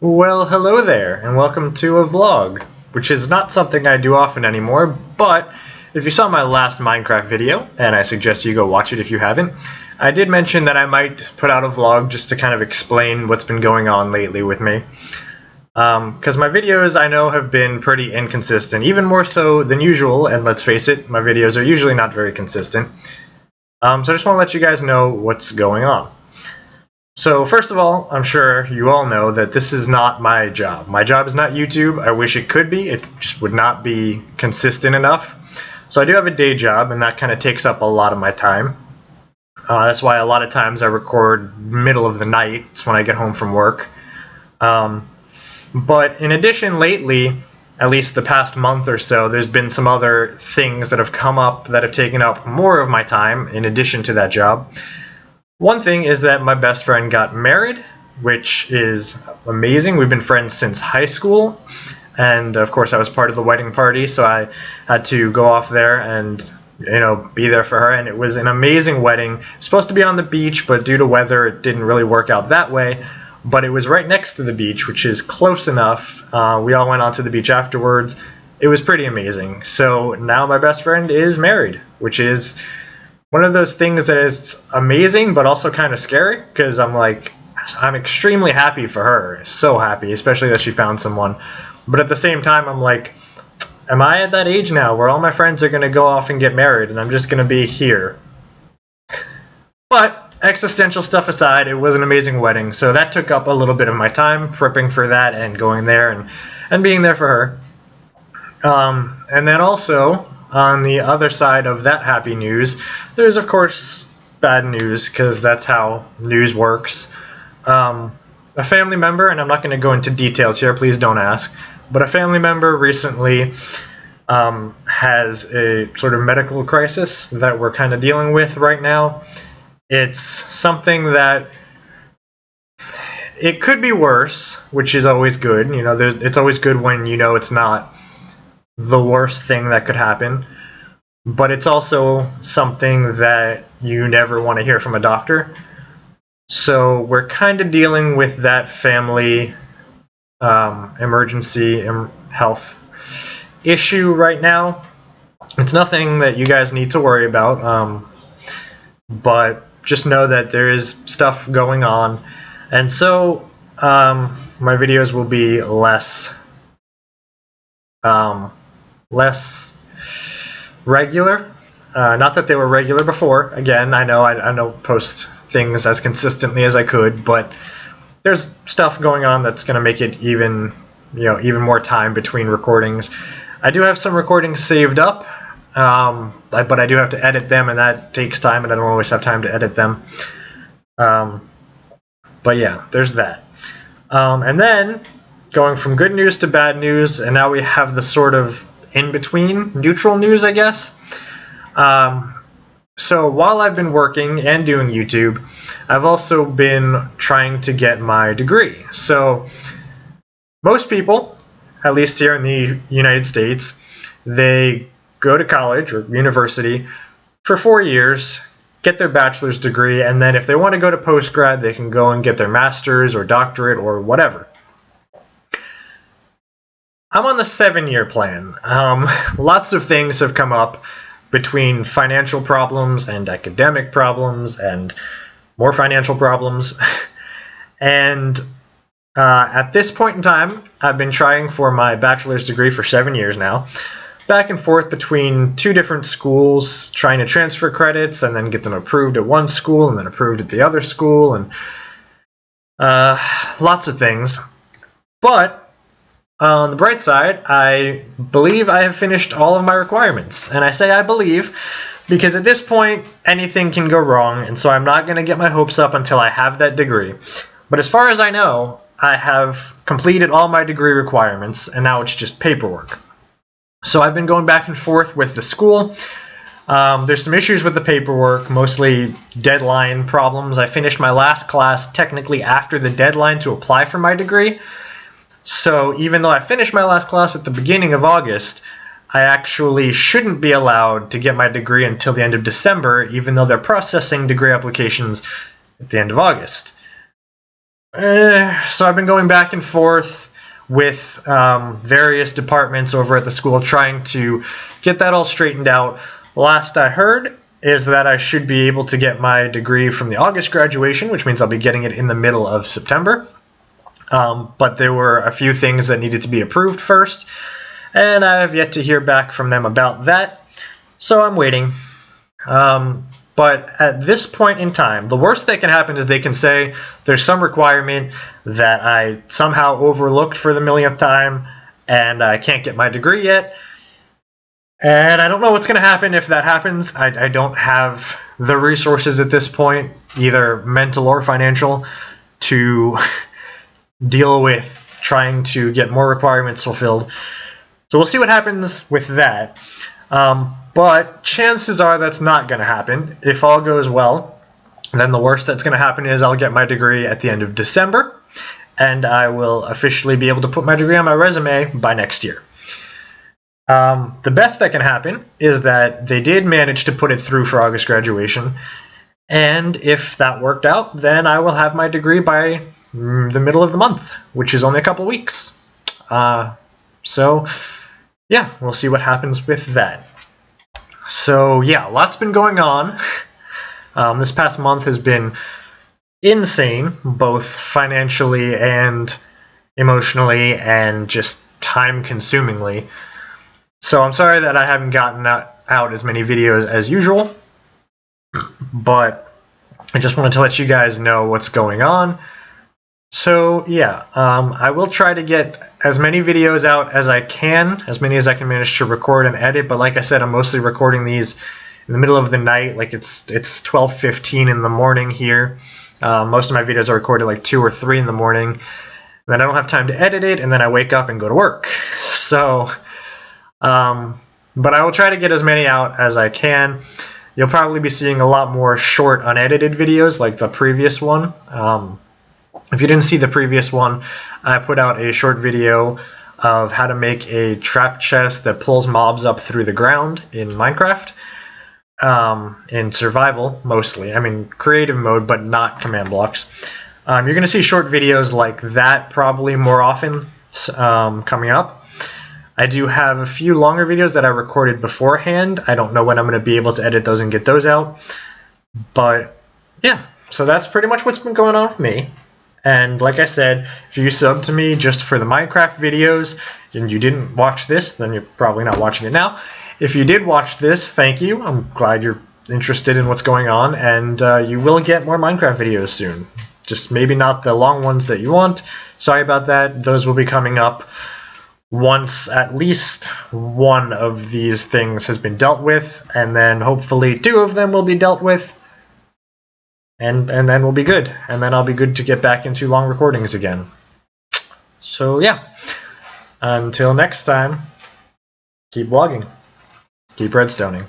Well, hello there, and welcome to a vlog, which is not something I do often anymore, but if you saw my last Minecraft video, and I suggest you go watch it if you haven't, I did mention that I might put out a vlog just to kind of explain what's been going on lately with me. Because my videos, I know, have been pretty inconsistent, even more so than usual, and let's face it, my videos are usually not very consistent. So I just want to let you guys know what's going on. So first of all, I'm sure you all know that this is not my job. My job is not YouTube. I wish it could be. It just would not be consistent enough. So I do have a day job, and that kind of takes up a lot of my time. That's why a lot of times I record middle of the night. It's when I get home from work. But in addition, lately, at least the past month or so, there's been some other things that have come up that have taken up more of my time in addition to that job. One thing is that my best friend got married, which is amazing. We've been friends since high school, and of course I was part of the wedding party, so I had to go off there and be there for her, and it was an amazing wedding. It was supposed to be on the beach, but due to weather it didn't really work out that way, but it was right next to the beach, which is close enough. We all went onto the beach afterwards. It was pretty amazing. So now my best friend is married, which is one of those things that is amazing, but also kind of scary, because I'm extremely happy for her. So happy, especially that she found someone. But at the same time, I'm like, am I at that age now where all my friends are going to go off and get married, and I'm just going to be here? But existential stuff aside, it was an amazing wedding, so that took up a little bit of my time, prepping for that and going there and being there for her. And then also, on the other side of that happy news, there's of course bad news, because that's how news works. A family member, and I'm not going to go into details here, please don't ask, but a family member recently has a sort of medical crisis that we're kind of dealing with right now. It's something that it could be worse, which is always good. It's always good when it's not the worst thing that could happen, but it's also something that you never want to hear from a doctor. So we're kind of dealing with that family emergency health issue right now. It's nothing that you guys need to worry about, but just know that there is stuff going on, and so my videos will be less regular. Not that they were regular before. Again, I don't post things as consistently as I could, but there's stuff going on that's going to make it even more time between recordings. I do have some recordings saved up, but I do have to edit them, and that takes time, and I don't always have time to edit them. But yeah, there's that. And then going from good news to bad news, and now we have the sort of in-between neutral news, I guess. So while I've been working and doing YouTube, I've also been trying to get my degree. So most people, at least here in the United States, they go to college or university for 4 years, get their bachelor's degree, and then if they want to go to postgrad, they can go and get their master's or doctorate or whatever. I'm on the 7-year plan. Lots of things have come up between financial problems and academic problems and more financial problems. And at this point in time, I've been trying for my bachelor's degree for 7 years now, back and forth between 2 different schools, trying to transfer credits and then get them approved at one school and then approved at the other school, and lots of things. But on the bright side, I believe I have finished all of my requirements. And I say I believe because at this point, anything can go wrong, and so I'm not going to get my hopes up until I have that degree. But as far as I know, I have completed all my degree requirements, and now it's just paperwork. So I've been going back and forth with the school. There's some issues with the paperwork, mostly deadline problems. I finished my last class technically after the deadline to apply for my degree. So even though I finished my last class at the beginning of August, I actually shouldn't be allowed to get my degree until the end of December, even though they're processing degree applications at the end of August. So I've been going back and forth with various departments over at the school trying to get that all straightened out. Last I heard is that I should be able to get my degree from the August graduation, which means I'll be getting it in the middle of September. But there were a few things that needed to be approved first, and I have yet to hear back from them about that, so I'm waiting. But at this point in time, the worst that can happen is they can say there's some requirement that I somehow overlooked for the millionth time and I can't get my degree yet. And I don't know what's going to happen if that happens. I don't have the resources at this point, either mental or financial, to deal with trying to get more requirements fulfilled. So we'll see what happens with that. But chances are that's not going to happen. If all goes well, then the worst that's going to happen is I'll get my degree at the end of December, and I will officially be able to put my degree on my resume by next year. The best that can happen is that they did manage to put it through for August graduation, and if that worked out, then I will have my degree by the middle of the month, which is only a couple weeks. So, yeah, we'll see what happens with that. So, yeah, lots been going on. This past month has been insane, both financially and emotionally and just time-consumingly. So I'm sorry that I haven't gotten out as many videos as usual, but I just wanted to let you guys know what's going on. So, yeah, I will try to get as many videos out as I can, as many as I can manage to record and edit, but like I said, I'm mostly recording these in the middle of the night, like it's 12:15 in the morning here. Most of my videos are recorded like 2 or 3 in the morning, and then I don't have time to edit it, and then I wake up and go to work. So, but I will try to get as many out as I can. You'll probably be seeing a lot more short, unedited videos like the previous one. If you didn't see the previous one, I put out a short video of how to make a trap chest that pulls mobs up through the ground in Minecraft. In survival, mostly. I mean, creative mode, but not command blocks. You're going to see short videos like that probably more often coming up. I do have a few longer videos that I recorded beforehand. I don't know when I'm going to be able to edit those and get those out. But, yeah, so that's pretty much what's been going on with me. And like I said, if you sub to me just for the Minecraft videos and you didn't watch this, then you're probably not watching it now. If you did watch this, thank you. I'm glad you're interested in what's going on, and you will get more Minecraft videos soon. Just maybe not the long ones that you want. Sorry about that. Those will be coming up once at least one of these things has been dealt with, and then hopefully 2 of them will be dealt with. And then we'll be good. And then I'll be good to get back into long recordings again. So yeah, until next time, keep vlogging, keep redstoning.